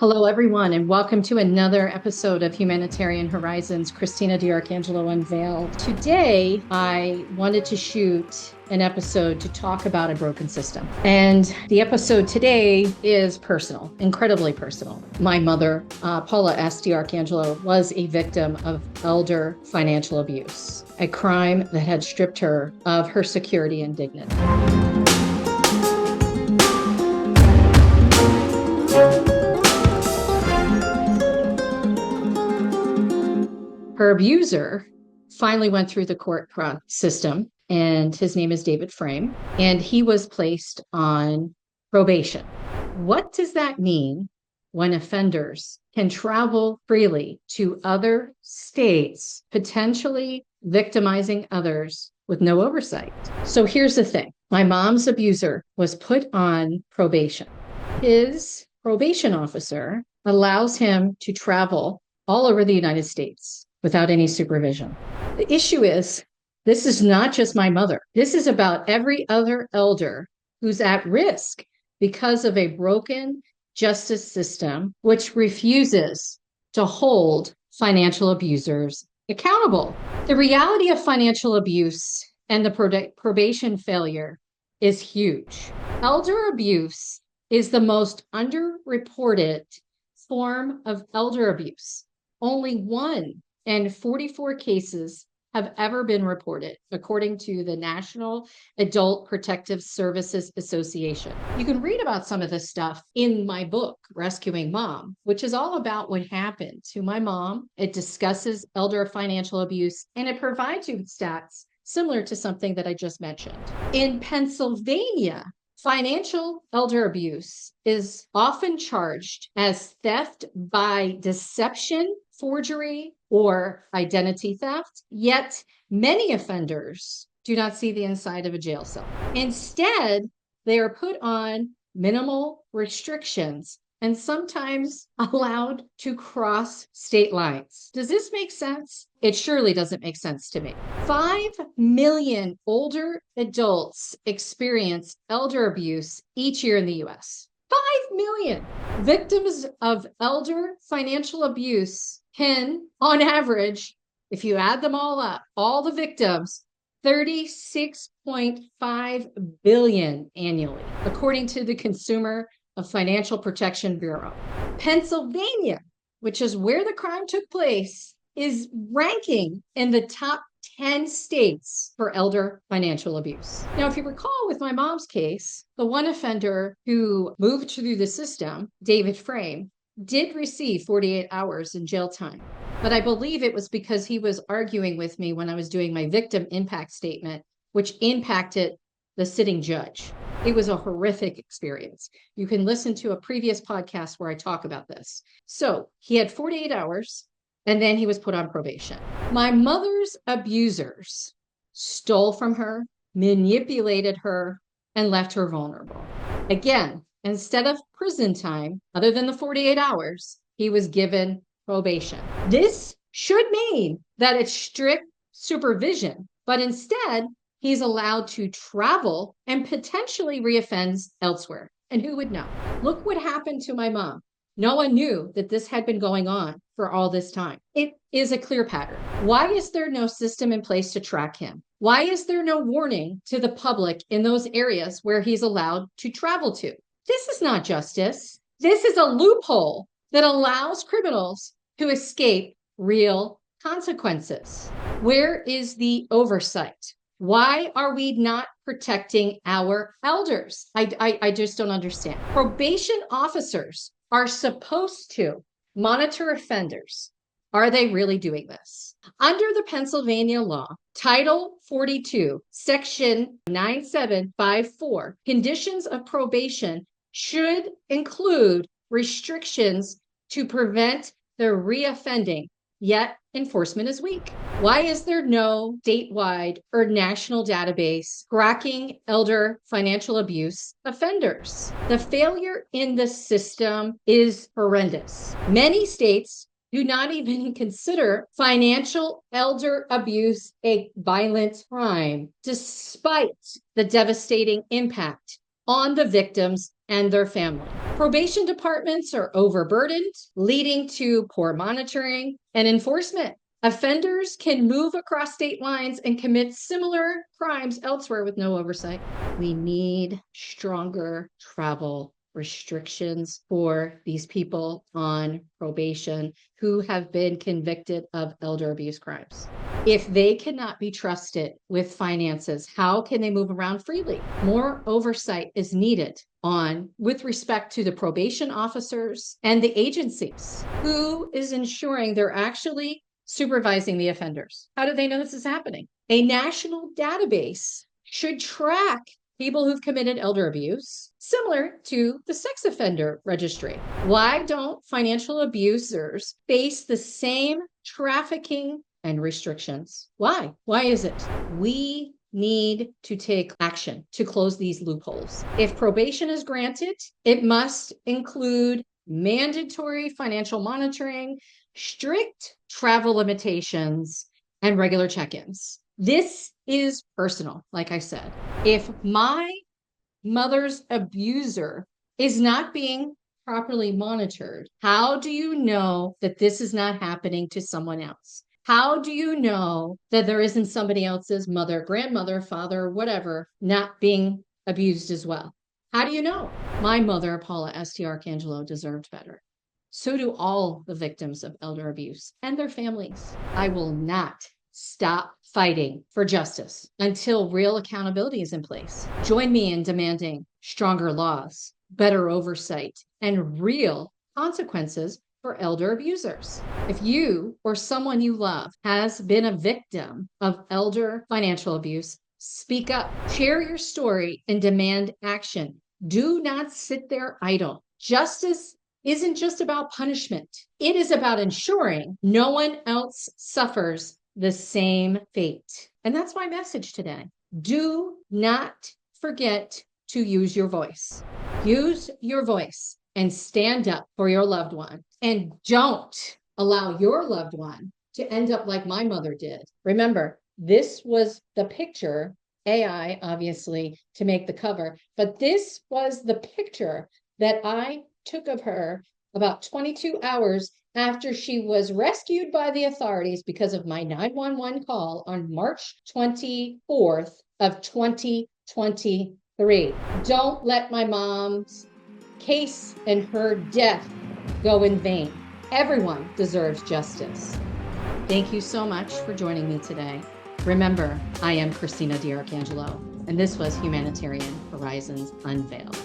Hello, everyone, and welcome to another episode of Humanitarian Horizons. Christina DiArcangelo Unveiled. Today, I wanted to shoot an episode to talk about a broken system. And the episode today is personal, incredibly personal. My mother, Paula S. DiArcangelo, was a victim of elder financial abuse, a crime that had stripped her of her security and dignity. Her abuser finally went through the court system, and his name is David Frame, and he was placed on probation. What does that mean when offenders can travel freely to other states, potentially victimizing others with no oversight? So here's the thing. My mom's abuser was put on probation. His probation officer allows him to travel all over the United States without any supervision. The issue is, this is not just my mother. This is about every other elder who's at risk because of a broken justice system, which refuses to hold financial abusers accountable. The reality of financial abuse and the probation failure is huge. Elder abuse is the most underreported form of elder abuse. Only 1 in 44 cases have ever been reported, according to the National Adult Protective Services Association. You can read about some of this stuff in my book, Rescuing Mom, which is all about what happened to my mom. It discusses elder financial abuse, and it provides you stats similar to something that I just mentioned. In Pennsylvania, financial elder abuse is often charged as theft by deception, forgery, or identity theft, yet many offenders do not see the inside of a jail cell. Instead, they are put on minimal restrictions and sometimes allowed to cross state lines. Does this make sense? It surely doesn't make sense to me. 5 million older adults experience elder abuse each year in the US. 5 million victims of elder financial abuse can, on average, if you add them all up, all the victims, $36.5 billion annually, according to the Consumer Financial Protection Bureau. Pennsylvania, which is where the crime took place, is ranking in the top 10 states for elder financial abuse. Now, if you recall with my mom's case, the one offender who moved through the system, David Frame, did receive 48 hours in jail time. But I believe it was because he was arguing with me when I was doing my victim impact statement, which impacted the sitting judge. It was a horrific experience. You can listen to a previous podcast where I talk about this. So he had 48 hours, and then he was put on probation. My mother's abusers stole from her, manipulated her, and left her vulnerable. Again, instead of prison time, other than the 48 hours, he was given probation. This should mean that it's strict supervision, but instead, he's allowed to travel and potentially reoffends elsewhere. And who would know? Look what happened to my mom. No one knew that this had been going on for all this time. It is a clear pattern. Why is there no system in place to track him? Why is there no warning to the public in those areas where he's allowed to travel to? This is not justice. This is a loophole that allows criminals to escape real consequences. Where is the oversight? Why are we not protecting our elders? I just don't understand. Probation officers are supposed to monitor offenders. Are they really doing this? Under the Pennsylvania law, Title 42, Section 9754, conditions of probation should include restrictions to prevent the reoffending, yet enforcement is weak. Why is there no statewide or national database tracking elder financial abuse offenders? The failure in the system is horrendous. Many states do not even consider financial elder abuse a violent crime, despite the devastating impact on the victims and their family. Probation departments are overburdened, leading to poor monitoring and enforcement. Offenders can move across state lines and commit similar crimes elsewhere with no oversight. We need stronger travel restrictions for these people on probation who have been convicted of elder abuse crimes. If they cannot be trusted with finances, how can they move around freely? More oversight is needed with respect to the probation officers and the agencies. Who is ensuring they're actually supervising the offenders? How do they know this is happening? A national database should track people who've committed elder abuse, similar to the sex offender registry. Why don't financial abusers face the same trafficking and restrictions? Why? Why is it? We need to take action to close these loopholes. If probation is granted, it must include mandatory financial monitoring, strict travel limitations, and regular check-ins. This is personal, like I said. If my mother's abuser is not being properly monitored, how do you know that this is not happening to someone else? How do you know that there isn't somebody else's mother, grandmother, father, whatever, not being abused as well? How do you know? My mother, Paula S. DiArcangelo, deserved better. So do all the victims of elder abuse and their families. I will not stop fighting for justice until real accountability is in place. Join me in demanding stronger laws, better oversight, and real consequences for elder abusers. If you or someone you love has been a victim of elder financial abuse, speak up, share your story, and demand action. Do not sit there idle. Justice isn't just about punishment. It is about ensuring no one else suffers the same fate. And that's my message today. Do not forget to use your voice. Use your voice and stand up for your loved one. And don't allow your loved one to end up like my mother did. Remember, this was the picture, AI obviously to make the cover, but this was the picture that I took of her about 22 hours after she was rescued by the authorities because of my 911 call on March 24th of 2023. Don't let my mom's case and her death go in vain. Everyone deserves justice. Thank you so much for joining me today. Remember, I am Christina DiArcangelo, and this was Humanitarian Horizons Unveiled.